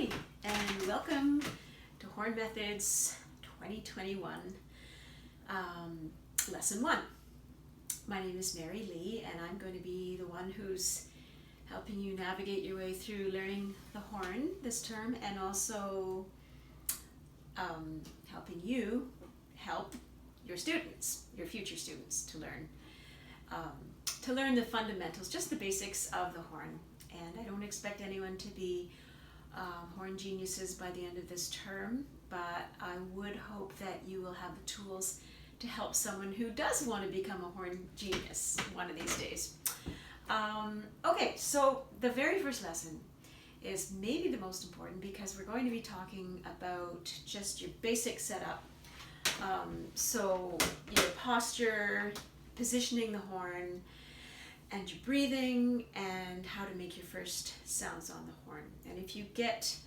Hi, and welcome to Horn Methods 2021, Lesson 1. My name is Mary Lee, and I'm going to be the one who's helping you navigate your way through learning the horn this term, and also helping you help your students, your future students, to learn the fundamentals, just the basics of the horn. And I don't expect anyone to be horn geniuses by the end of this term, but I would hope that you will have the tools to help someone who does want to become a horn genius one of these days. Okay, so the very first lesson is maybe the most important, because we're going to be talking about just your basic setup. So your posture, positioning the horn, and your breathing, and how to make your first sounds on the horn. And if you get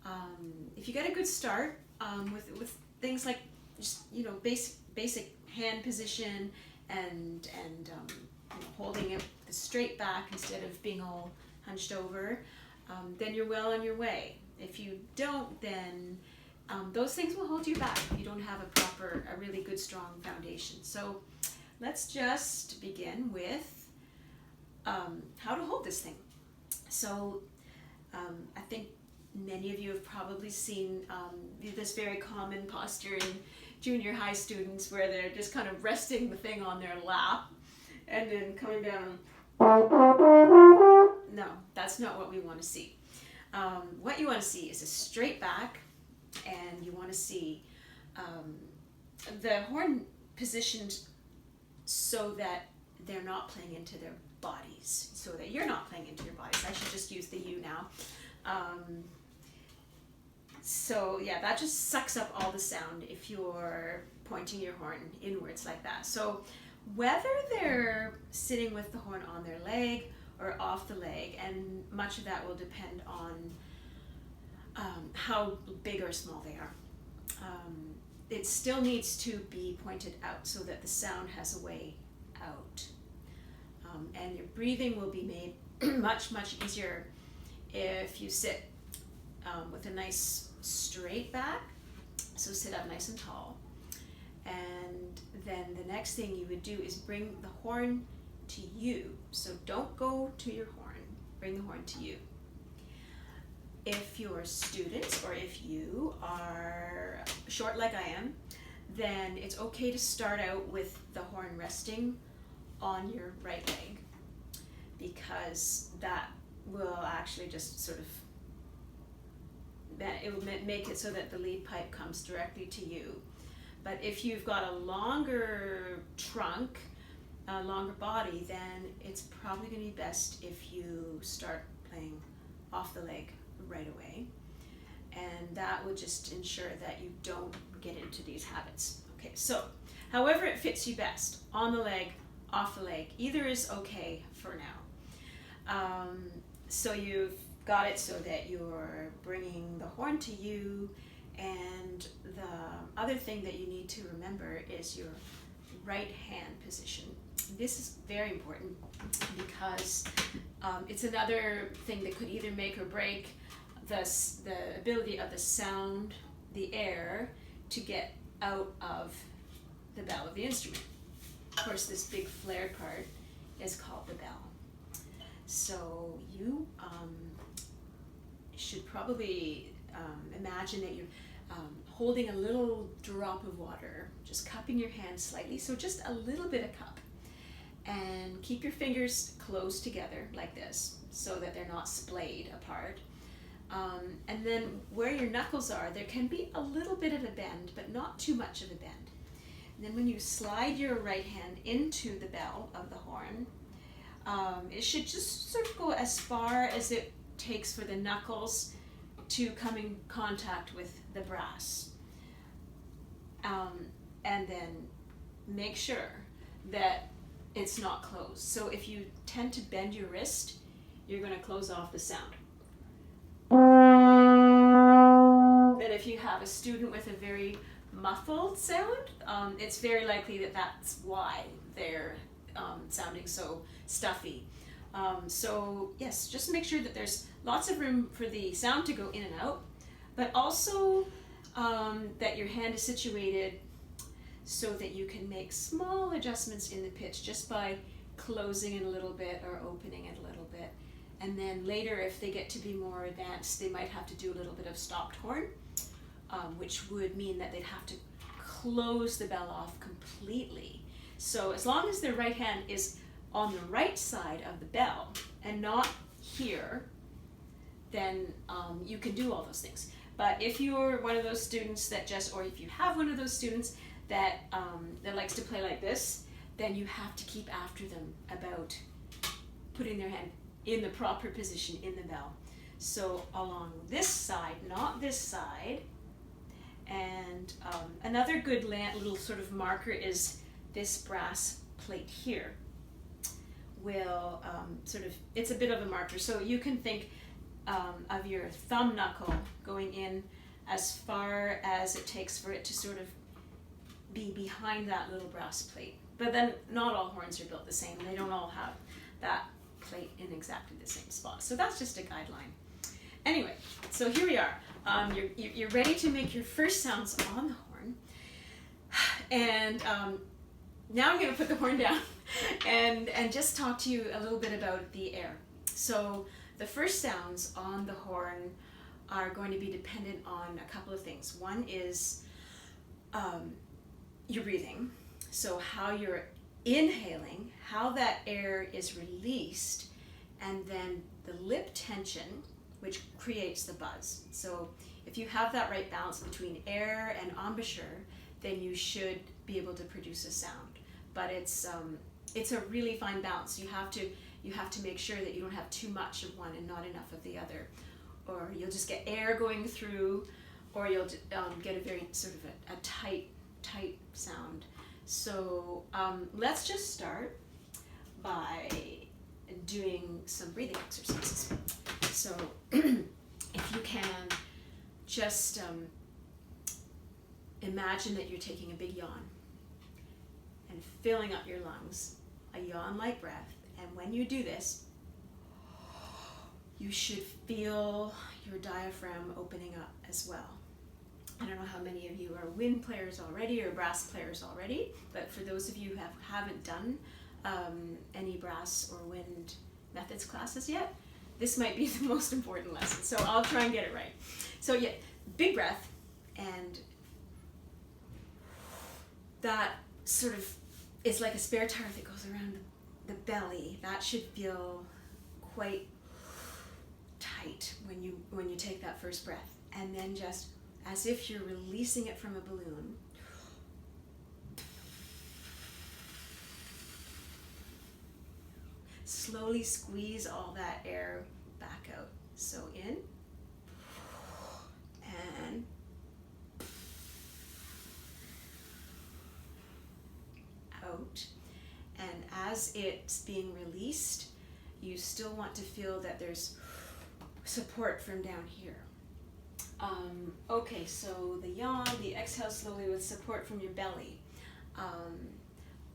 a good start with things like just basic hand position and holding it straight back instead of being all hunched over, then you're well on your way. If you don't, then those things will hold you back if you don't have a really good strong foundation. So let's just begin with how to hold this thing. So I think many of you have probably seen this very common posture in junior high students, where they're just kind of resting the thing on their lap and then coming down. No, that's not what we want to see. What you want to see is a straight back, and you want to see the horn positioned so that they're not playing into their bodies, so that you're not playing into your bodies. I should just use the you now. So yeah, that just sucks up all the sound if you're pointing your horn inwards like that. So whether they're sitting with the horn on their leg or off the leg, and much of that will depend on how big or small they are. It still needs to be pointed out so that the sound has a way out. And your breathing will be made much easier if you sit with a nice straight back. So sit up nice and tall. And then the next thing you would do is bring the horn to you. So don't go to your horn, bring the horn to you. If you're students, or if you are short like I am, then it's okay to start out with the horn resting on your right leg, because that will actually just it will make it so that the lead pipe comes directly to you. But if you've got a longer trunk, a longer body, then it's probably going to be best if you start playing off the leg right away, and that will just ensure that you don't get into these habits. Okay, so however it fits you best, on the leg, off the leg, either is okay for now. So you've got it so that you're bringing the horn to you, and the other thing that you need to remember is your right hand position. This is very important, because it's another thing that could either make or break the ability of the sound, the air, to get out of the bell of the instrument. Of course, this big flared part is called the bell. So you should probably imagine that you're holding a little drop of water, just cupping your hand slightly, so just a little bit of cup. And keep your fingers close together like this, so that they're not splayed apart. And then where your knuckles are, there can be a little bit of a bend, but not too much of a bend. And then when you slide your right hand into the bell of the horn, it should just sort of go as far as it takes for the knuckles to come in contact with the brass. And then make sure that it's not closed. So if you tend to bend your wrist, you're going to close off the sound. But if you have a student with a very muffled sound, it's very likely that that's why they're sounding so stuffy. So yes, just make sure that there's lots of room for the sound to go in and out, but also that your hand is situated so that you can make small adjustments in the pitch just by closing it a little bit or opening it a little bit. And then later, if they get to be more advanced, they might have to do a little bit of stopped horn, which would mean that they'd have to close the bell off completely. So as long as their right hand is on the right side of the bell and not here, then you can do all those things. But if you're one of those students that just, or if you have one of those students that likes to play like this, then you have to keep after them about putting their hand in the proper position in the bell. So along this side, not this side. And another good little sort of marker is this brass plate here. Will sort of, it's a bit of a marker. So you can think of your thumb knuckle going in as far as it takes for it to sort of be behind that little brass plate. But then not all horns are built the same. They don't all have that plate in exactly the same spot. So that's just a guideline. Anyway, so here we are. You're ready to make your first sounds on the horn. And now I'm going to put the horn down and just talk to you a little bit about the air. So the first sounds on the horn are going to be dependent on a couple of things. One is your breathing. So how you're inhaling, how that air is released, and then the lip tension, which creates the buzz. So if you have that right balance between air and embouchure, then you should be able to produce a sound. But it's a really fine balance. You have to make sure that you don't have too much of one and not enough of the other, or you'll just get air going through, or you'll get a very sort of a tight sound. So let's just start by doing some breathing exercises. So if you can just imagine that you're taking a big yawn and filling up your lungs, a yawn-like breath. And when you do this, you should feel your diaphragm opening up as well. I don't know how many of you are wind players already or brass players already, but for those of you who haven't done any brass or wind methods classes yet, this might be the most important lesson. So I'll try and get it right. So yeah, big breath, and that sort of is like a spare tire that goes around the belly. That should feel quite tight when you take that first breath, and then just as if you're releasing it from a balloon. Slowly squeeze all that air back out. So in and out. And as it's being released, you still want to feel that there's support from down here. Okay, so the yawn, the exhale slowly with support from your belly.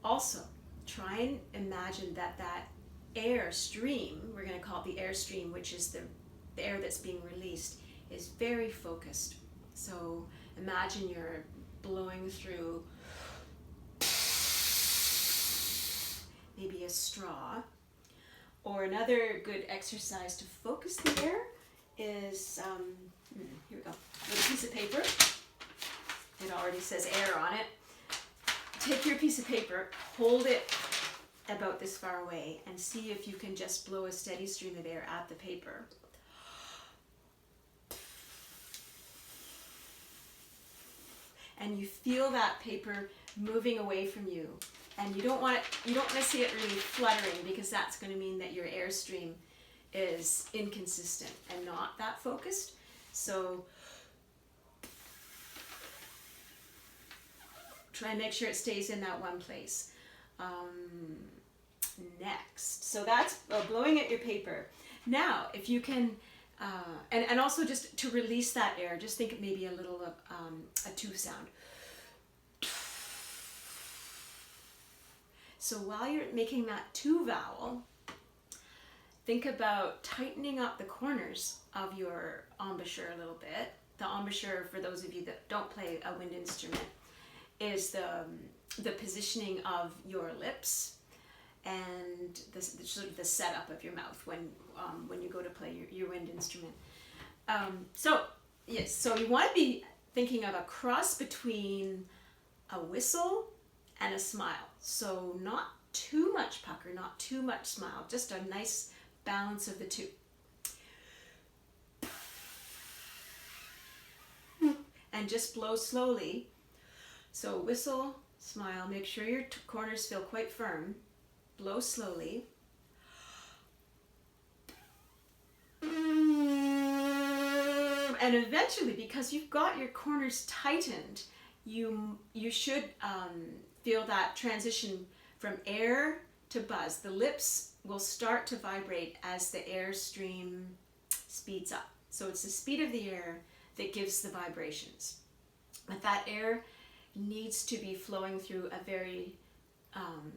Also, try and imagine that air stream, we're going to call it the air stream, which is the air that's being released, is very focused. So imagine you're blowing through maybe a straw. Or another good exercise to focus the air is, here we go, with a piece of paper. It already says air on it. Take your piece of paper, hold it about this far away, and see if you can just blow a steady stream of air at the paper. And you feel that paper moving away from you. And you don't want to see it really fluttering, because that's going to mean that your airstream is inconsistent and not that focused. So try and make sure it stays in that one place. Next, so that's blowing at your paper. Now, if you can, and also just to release that air, just think maybe a little of a two sound. So while you're making that two vowel, think about tightening up the corners of your embouchure a little bit. The embouchure, for those of you that don't play a wind instrument, is the positioning of your lips and the sort of the setup of your mouth when you go to play your wind instrument. So you want to be thinking of a cross between a whistle and a smile. So not too much pucker, not too much smile, just a nice balance of the two. And just blow slowly. So whistle, smile, make sure your corners feel quite firm. Blow slowly. And eventually, because you've got your corners tightened, you should feel that transition from air to buzz. The lips will start to vibrate as the air stream speeds up. So it's the speed of the air that gives the vibrations. But that air needs to be flowing through a very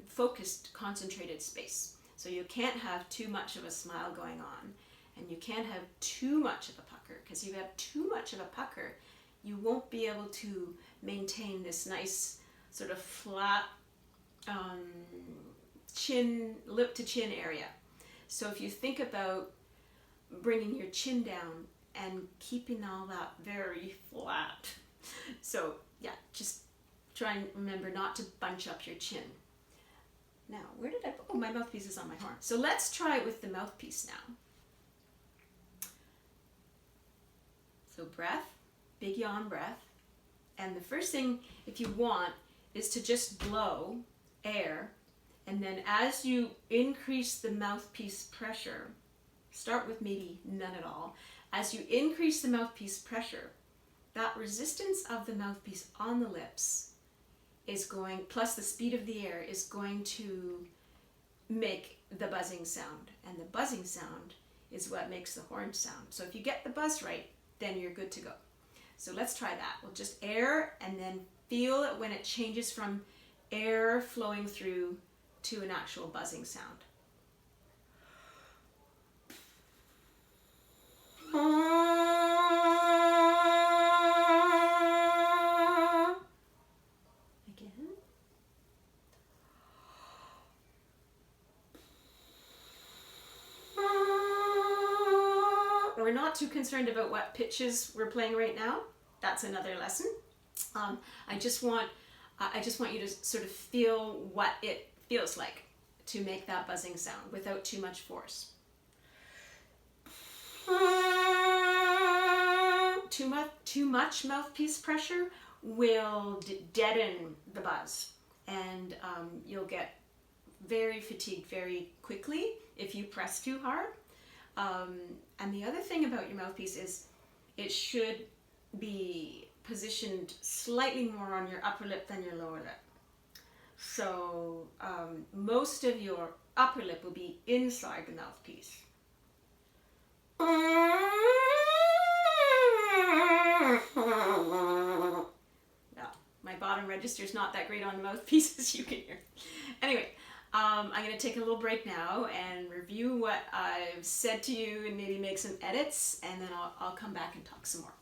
focused, concentrated space. So you can't have too much of a smile going on, and you can't have too much of a pucker, because if you have too much of a pucker, you won't be able to maintain this nice sort of flat chin, lip to chin area. So if you think about bringing your chin down and keeping all that very flat. So yeah, just try and remember not to bunch up your chin. Now, where did I, oh, my mouthpiece is on my horn. So let's try it with the mouthpiece now. So breath, big yawn breath. And the first thing, if you want, is to just blow air. And then as you increase the mouthpiece pressure, start with maybe none at all. As you increase the mouthpiece pressure, that resistance of the mouthpiece on the lips is going, plus the speed of the air, is going to make the buzzing sound. And the buzzing sound is what makes the horn sound. So if you get the buzz right, then you're good to go. So let's try that. We'll just air and then feel it when it changes from air flowing through to an actual buzzing sound. Again. We're not too concerned about what pitches we're playing right now. That's another lesson. I just want you to sort of feel what it feels like to make that buzzing sound without too much force. Too much mouthpiece pressure will deaden the buzz, and you'll get very fatigued very quickly if you press too hard. And the other thing about your mouthpiece is it should be positioned slightly more on your upper lip than your lower lip. So most of your upper lip will be inside the mouthpiece. No, my bottom register is not that great on the mouthpiece, as you can hear. Anyway, I'm going to take a little break now and review what I've said to you and maybe make some edits, and then I'll come back and talk some more.